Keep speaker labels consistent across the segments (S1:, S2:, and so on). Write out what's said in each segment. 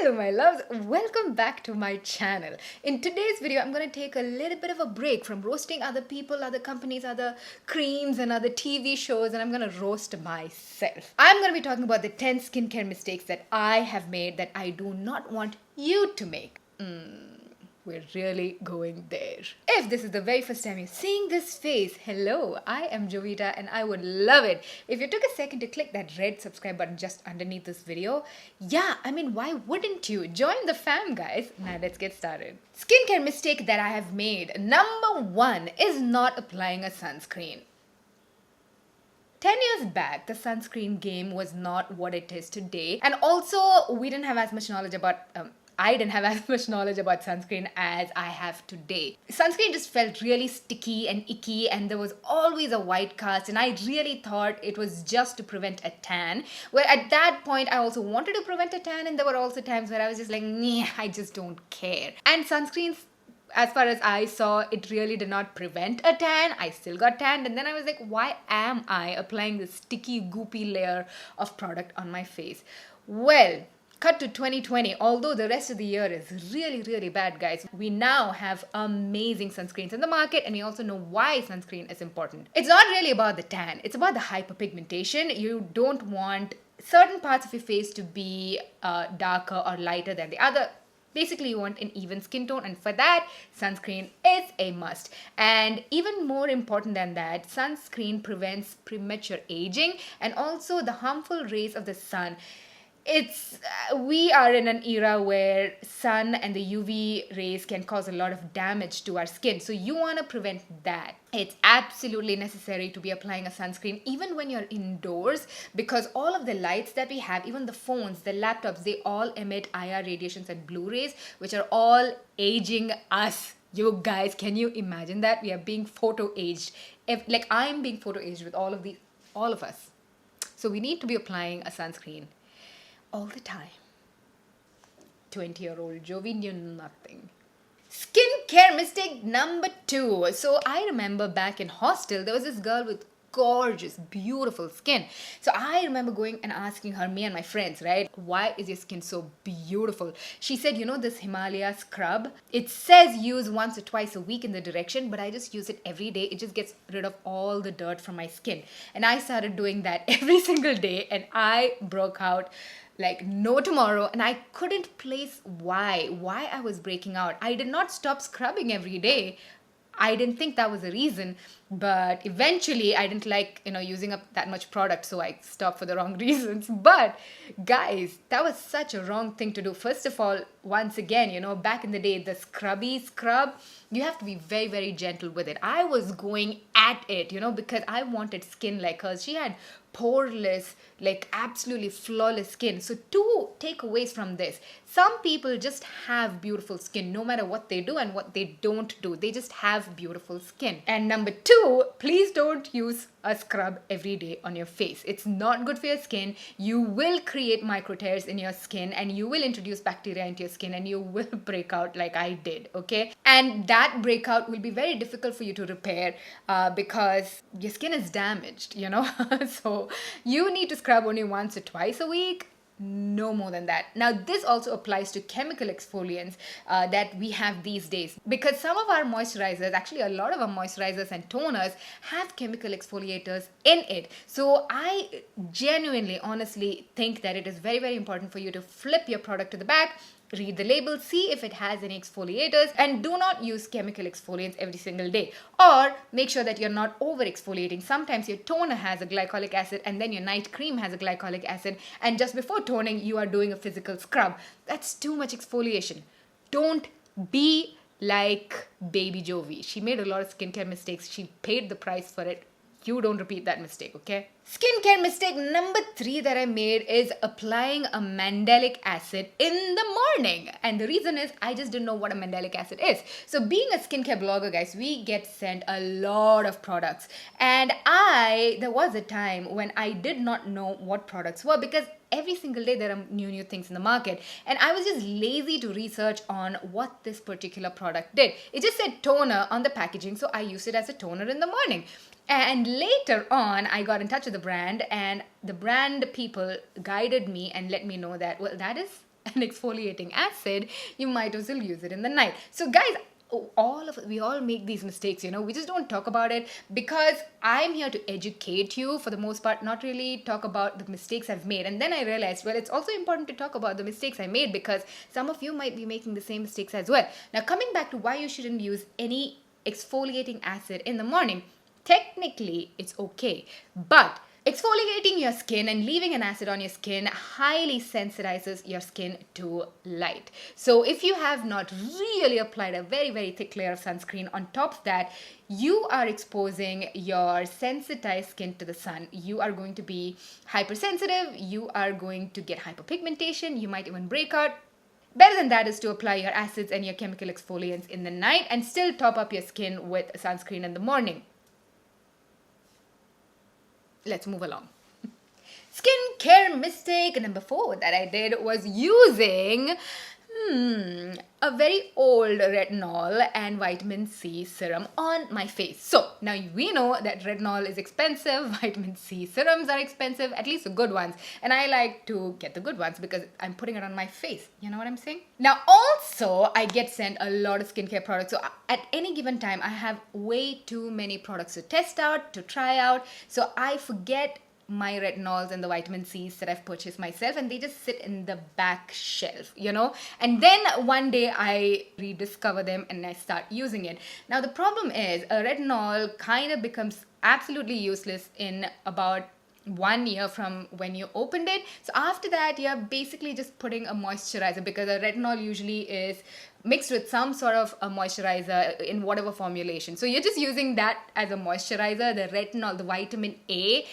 S1: Hello my loves, welcome back to my channel. In today's video, I'm going to take a little bit of a break from roasting other people, other companies, other creams and other TV shows, and I'm going to roast myself. I'm going to be talking about the 10 skincare mistakes that I have made that I do not want you to make. We're really going there. If this is the very first time you're seeing this face, hello, I am Jovita and I would love it if you took a second to click that red subscribe button just underneath this video. Yeah, why wouldn't you? Join the fam, guys. Now let's get started. Skincare mistake that I have made. Number 1 is not applying a sunscreen. 10 years back, the sunscreen game was not what it is today. And also, we didn't have as much knowledge about I didn't have as much knowledge about sunscreen as I have today. Sunscreen just felt really sticky and icky, and there was always a white cast, and I really thought it was just to prevent a tan. Where at that point, I also wanted to prevent a tan, and there were also times where I was just like, nah, I just don't care. And sunscreens, as far as I saw, it really did not prevent a tan. I still got tanned, and then I was like, why am I applying this sticky, goopy layer of product on my face? Well, cut to 2020, although the rest of the year is really, really bad, guys. We now have amazing sunscreens in the market, and we also know why sunscreen is important. It's not really about the tan, it's about the hyperpigmentation. You don't want certain parts of your face to be darker or lighter than the other. Basically, you want an even skin tone, and for that, sunscreen is a must. And even more important than that, sunscreen prevents premature aging and also the harmful rays of the sun. We are in an era where sun and the UV rays can cause a lot of damage to our skin. So you want to prevent that. It's absolutely necessary to be applying a sunscreen even when you're indoors, because all of the lights that we have, even the phones, the laptops, they all emit IR radiations and blue rays, which are all aging us. You guys, can you imagine that? We are being photo aged. Like I'm being photo aged with all of us. So we need to be applying a sunscreen all the time. 20-year-old Jovi knew nothing. Skincare mistake number 2. So I remember back in hostel, there was this girl with gorgeous, beautiful skin. So I remember going and asking her, me and my friends, right, why is your skin so beautiful? She said, this Himalaya scrub, it says use once or twice a week in the direction, but I just use it every day. It just gets rid of all the dirt from my skin. And I started doing that every single day, and I broke out like no tomorrow, and I couldn't place why I was breaking out. I did not stop scrubbing every day. I didn't think that was the reason, but eventually I didn't like, using up that much product, so I stopped for the wrong reasons. But guys, that was such a wrong thing to do. First of all, once again, back in the day, the scrubby scrub, you have to be very, very gentle with it. I was going at it, because I wanted skin like hers. She had poreless, like absolutely flawless skin. So 2 takeaways from this. Some people just have beautiful skin no matter what they do and what they don't do. They just have beautiful skin. And number 2, please don't use a scrub every day on your face. It's not good for your skin. You will create micro tears in your skin, and you will introduce bacteria into your skin, and you will break out like I did, okay? And that breakout will be very difficult for you to repair because your skin is damaged, So you need to scrub only once or twice a week. No more than that. Now, this also applies to chemical exfoliants that we have these days, because some of our moisturizers, actually a lot of our moisturizers and toners, have chemical exfoliators in it. So I genuinely, honestly think that it is very, very important for you to flip your product to the back, read the label, see if it has any exfoliators, and do not use chemical exfoliants every single day. Or make sure that you're not over exfoliating. Sometimes your toner has a glycolic acid, and then your night cream has a glycolic acid, and just before toning you are doing a physical scrub. That's too much exfoliation. Don't be like baby Jovi. She made a lot of skincare mistakes. She paid the price for it. You don't repeat that mistake, okay? Skincare mistake number 3 that I made is applying a Mandelic acid in the morning. And the reason is I just didn't know what a Mandelic acid is. So being a skincare blogger, guys, we get sent a lot of products. And there was a time when I did not know what products were, because every single day there are new things in the market, and I was just lazy to research on what this particular product did. It just said toner on the packaging, so I used it as a toner in the morning. And later on, I got in touch with the brand, and the brand people guided me and let me know that, well, that is an exfoliating acid, you might as well use it in the night. So guys, we all make these mistakes, we just don't talk about it because I'm here to educate you for the most part, not really talk about the mistakes I've made. And then I realized, well, it's also important to talk about the mistakes I made because some of you might be making the same mistakes as well. Now, coming back to why you shouldn't use any exfoliating acid in the morning, technically it's okay, but exfoliating your skin and leaving an acid on your skin highly sensitizes your skin to light. So if you have not really applied a very, very thick layer of sunscreen on top of that, you are exposing your sensitized skin to the sun. You are going to be hypersensitive. You are going to get hyperpigmentation. You might even break out. Better than that is to apply your acids and your chemical exfoliants in the night and still top up your skin with sunscreen in the morning. Let's move along. Skincare mistake number 4 that I did was using a very old retinol and vitamin C serum on my face. So now we know that retinol is expensive, vitamin C serums are expensive, at least the good ones. And I like to get the good ones because I'm putting it on my face. You know what I'm saying? Now also, I get sent a lot of skincare products. So at any given time, I have way too many products to test out, to try out. So I forget my retinols and the vitamin C's that I've purchased myself, and they just sit in the back shelf, and then one day I rediscover them and I start using it. Now the problem is a retinol kind of becomes absolutely useless in about 1 year from when you opened it. So after that, you're basically just putting a moisturizer because a retinol usually is mixed with some sort of a moisturizer in whatever formulation. So you're just using that as a moisturizer. The retinol, the vitamin A,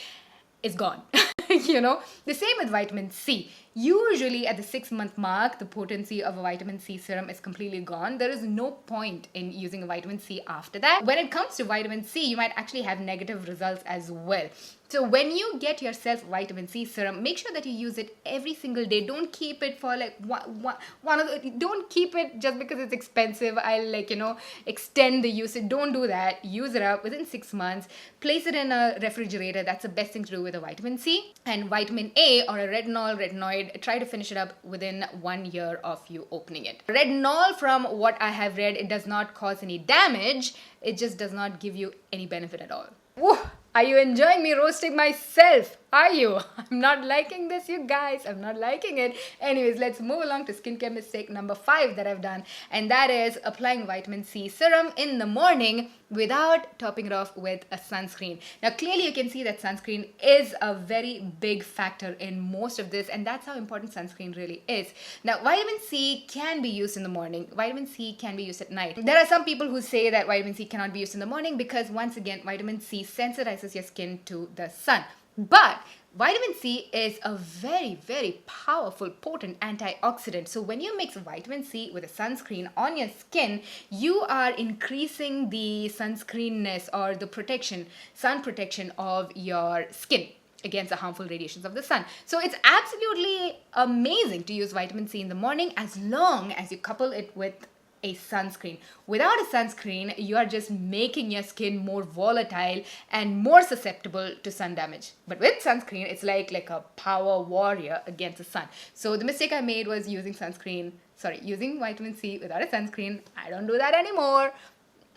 S1: is gone. The same with vitamin C. Usually at the 6-month mark, the potency of a vitamin C serum is completely gone. There is no point in using a vitamin C after that. When it comes to vitamin C, you might actually have negative results as well. So when you get yourself vitamin C serum, make sure that you use it every single day. Don't keep it for don't keep it just because it's expensive. I'll extend the usage. Don't do that. Use it up within 6 months. Place it in a refrigerator. That's the best thing to do with a vitamin C. And vitamin A or a retinoid, try to finish it up within 1 year of you opening it. Retinol, from what I have read, it does not cause any damage. It just does not give you any benefit at all. Woo! Are you enjoying me roasting myself? Are you? I'm not liking this, you guys. I'm not liking it. Anyways, let's move along to skincare mistake number 5 that I've done. And that is applying vitamin C serum in the morning without topping it off with a sunscreen. Now, clearly you can see that sunscreen is a very big factor in most of this. And that's how important sunscreen really is. Now, vitamin C can be used in the morning. Vitamin C can be used at night. There are some people who say that vitamin C cannot be used in the morning because, once again, vitamin C sensitizes your skin to the sun. But vitamin C is a very, very powerful, potent antioxidant. So when you mix vitamin C with a sunscreen on your skin, you are increasing the sunscreenness or the sun protection of your skin against the harmful radiations of the sun. So it's absolutely amazing to use vitamin C in the morning as long as you couple it with a sunscreen. Without a sunscreen, you are just making your skin more volatile and more susceptible to sun damage. But with sunscreen, it's like a power warrior against the sun. So the mistake I made was using vitamin C without a sunscreen. I don't do that anymore.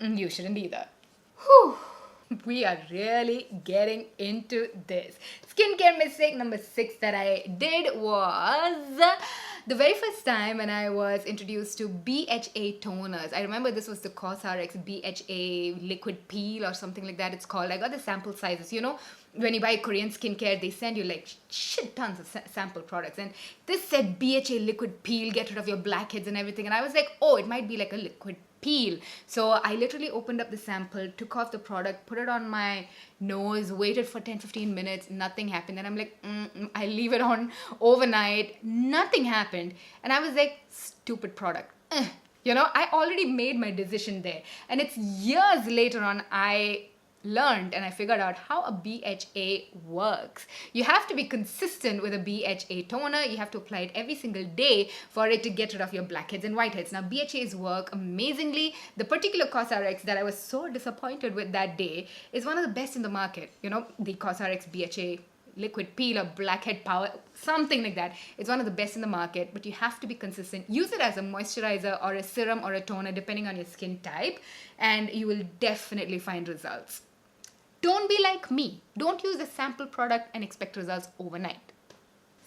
S1: You shouldn't either. Whew. We are really getting into this. Skincare mistake number 6 that I did was the very first time when I was introduced to BHA toners. I remember this was the COSRX BHA liquid peel or something like that it's called. I got the sample sizes. When you buy Korean skincare, they send you shit tons of sample products. And this said BHA liquid peel, get rid of your blackheads and everything. And I was like, oh, it might be like a liquid peel. So I literally opened up the sample, took off the product, put it on my nose, waited for 10-15 minutes, nothing happened. And I'm like, I leave it on overnight, nothing happened. And I was like, stupid product. I already made my decision there. And it's years later on I learned and I figured out how a BHA works. You have to be consistent with a BHA toner. You have to apply it every single day for it to get rid of your blackheads and whiteheads. Now, BHAs work amazingly. The particular COSRX that I was so disappointed with that day is one of the best in the market. The COSRX BHA liquid peel or blackhead power, something like that. It's one of the best in the market, but you have to be consistent. Use it as a moisturizer or a serum or a toner depending on your skin type, and you will definitely find results. Don't be like me. Don't use a sample product and expect results overnight.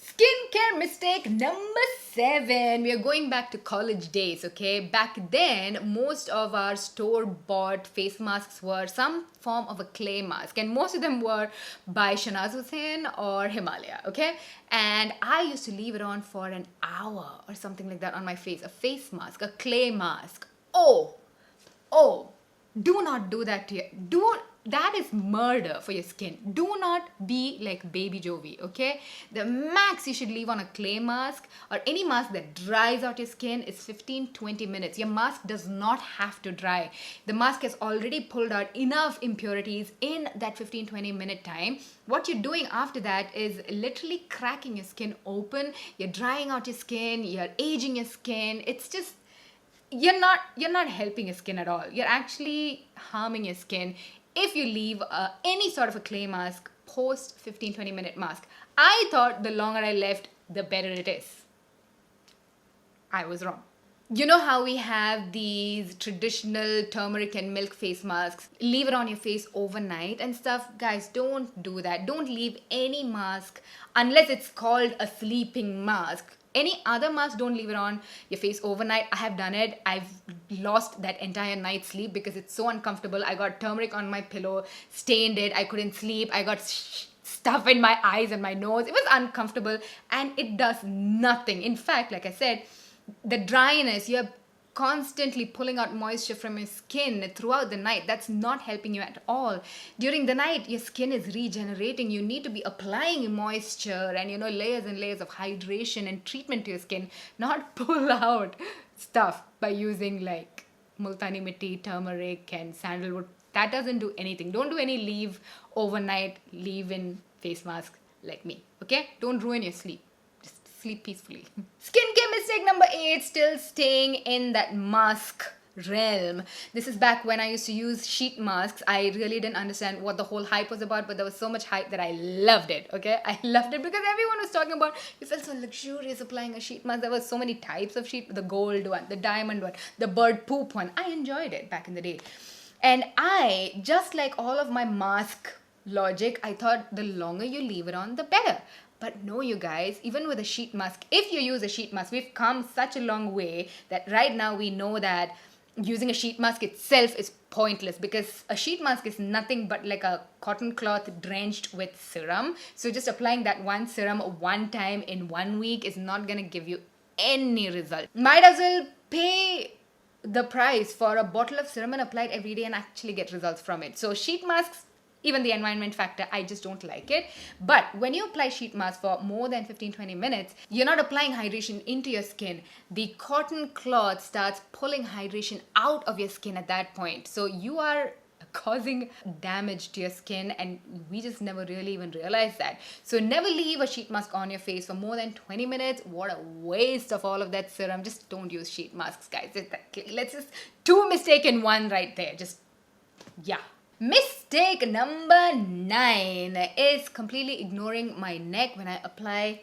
S1: Skincare mistake number 7. We are going back to college days, okay? Back then, most of our store-bought face masks were some form of a clay mask, and most of them were by Shanaz Hussain or Himalaya, okay? And I used to leave it on for an hour or something like that on my face. A face mask, a clay mask. Oh, do not do that to you. That is murder for your skin. Do not be like baby Jovi, okay? The max you should leave on a clay mask or any mask that dries out your skin is 15-20 minutes. Your mask does not have to dry. The mask has already pulled out enough impurities in that 15-20 minute time. What you're doing after that is literally cracking your skin open. You're drying out your skin. You're aging your skin. It's just... You're not helping your skin at all. You're actually harming your skin if you leave any sort of a clay mask post 15-20 minute mask. I thought the longer I left, the better it is. I was wrong. You know how we have these traditional turmeric and milk face masks? Leave it on your face overnight and stuff. Guys, don't do that. Don't leave any mask unless it's called a sleeping mask. Any other mask, don't leave it on your face overnight. I have done it. I've lost that entire night's sleep because it's so uncomfortable. I got turmeric on my pillow, stained it. I couldn't sleep. I got stuff in my eyes and my nose. It was uncomfortable and it does nothing. In fact, like I said, the dryness, you're constantly pulling out moisture from your skin throughout the night. That's not helping you at all. During the night, your skin is regenerating. You need to be applying moisture and, layers and layers of hydration and treatment to your skin, not pull out stuff by using like multani mitti, turmeric and sandalwood. That doesn't do anything. Don't do any leave overnight, leave-in face mask like me, okay? Don't ruin your sleep. Sleep peacefully. Skincare mistake number 8, still staying in that mask realm. This is back when I used to use sheet masks. I really didn't understand what the whole hype was about, but there was so much hype that I loved it, okay? I loved it because everyone was talking about, you felt so luxurious applying a sheet mask. There were so many types of sheet, the gold one, the diamond one, the bird poop one. I enjoyed it back in the day. And I, just like all of my mask logic, I thought the longer you leave it on, the better. But no, you guys, even with a sheet mask, if you use a sheet mask, we've come such a long way that right now we know that using a sheet mask itself is pointless because a sheet mask is nothing but like a cotton cloth drenched with serum. So just applying that one serum one time in 1 week is not going to give you any result. Might as well pay the price for a bottle of serum and apply it every day and actually get results from it. So sheet masks, even the environment factor, I just don't like it. But when you apply sheet mask for more than 15-20 minutes, you're not applying hydration into your skin. The cotton cloth starts pulling hydration out of your skin at that point. So you are causing damage to your skin and we just never really even realized that. So never leave a sheet mask on your face for more than 20 minutes. What a waste of all of that serum. Just don't use sheet masks, guys. Let's just 2 mistakes in 1 right there. Just, yeah. Mistake number 9 is completely ignoring my neck when I apply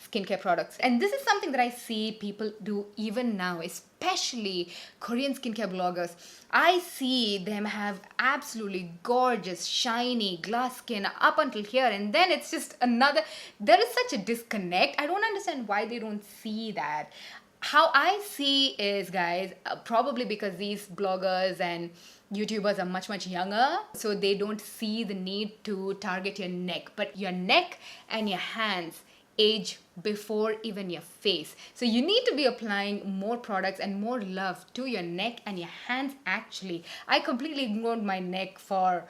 S1: skincare products. And this is something that I see people do even now, especially Korean skincare bloggers. I see them have absolutely gorgeous, shiny, glass skin up until here, and then it's just another... There is such a disconnect. I don't understand why they don't see that. How I see is, guys, probably because these bloggers and YouTubers are much younger, so they don't see the need to target your neck. But your neck and your hands age before even your face. So you need to be applying more products and more love to your neck and your hands actually. I completely ignored my neck for...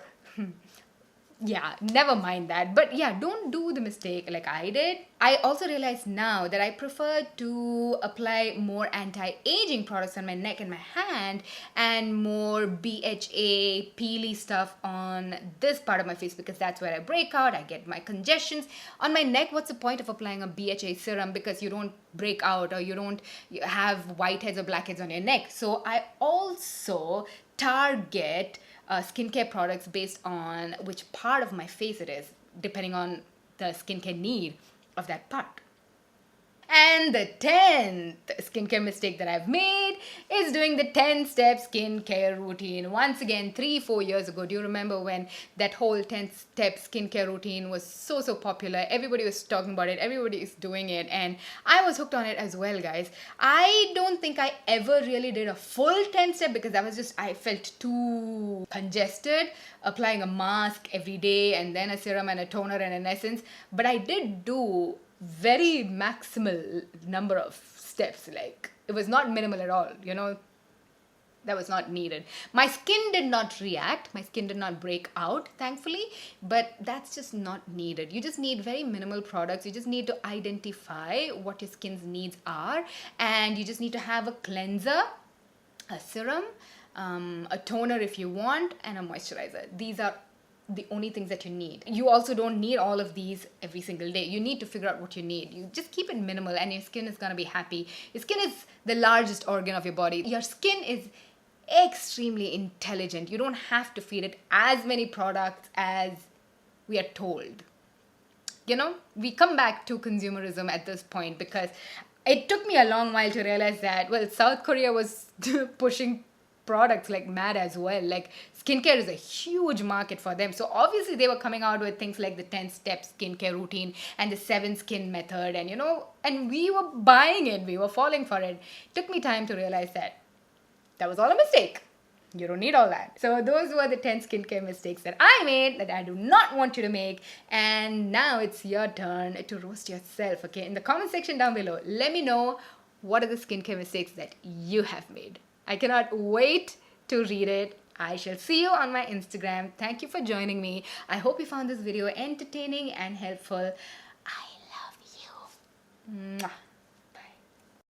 S1: Yeah, never mind that. But yeah, don't do the mistake like I did. I also realize now that I prefer to apply more anti-aging products on my neck and my hand and more BHA, peely stuff on this part of my face because that's where I break out, I get my congestions. On my neck, what's the point of applying a BHA serum because you don't break out or you don't have whiteheads or blackheads on your neck. So I also target skincare products based on which part of my face it is, depending on the skincare need of that part. And the 10th skincare mistake that I've made is doing the 10-step skincare routine. Once again, 3-4 years ago, do you remember when that whole 10-step skincare routine was so popular? Everybody was talking about it, everybody is doing it, and I was hooked on it as well, guys. I don't think I ever really did a full 10-step because I felt too congested applying a mask every day and then a serum and a toner and an essence. But I did do very maximal number of steps. Like, it was not minimal at all, that was not needed. My skin did not react, my skin did not break out, thankfully, but that's just not needed. You just need very minimal products. You just need to identify what your skin's needs are, and you just need to have a cleanser, a serum, a toner if you want, and a moisturizer. These are the only things that you need. You also don't need all of these every single day. You need to figure out what you need. You just keep it minimal and your skin is gonna be happy. Your skin is the largest organ of your body. Your skin is extremely intelligent. You don't have to feed it as many products as we are told. We come back to consumerism at this point because it took me a long while to realize that, well, South Korea was pushing products like mad as well. Like, skincare is a huge market for them. So obviously they were coming out with things like the 10-step skincare routine and the 7-skin method, and and we were buying it. We were falling for it. It took me time to realize that was all a mistake. You don't need all that. So those were the 10 skincare mistakes that I made that I do not want you to make. And now it's your turn to roast yourself, okay? In the comment section down below, let me know what are the skincare mistakes that you have made. I cannot wait to read it. I shall see you on my Instagram. Thank you for joining me. I hope you found this video entertaining and helpful. I love you. Mwah.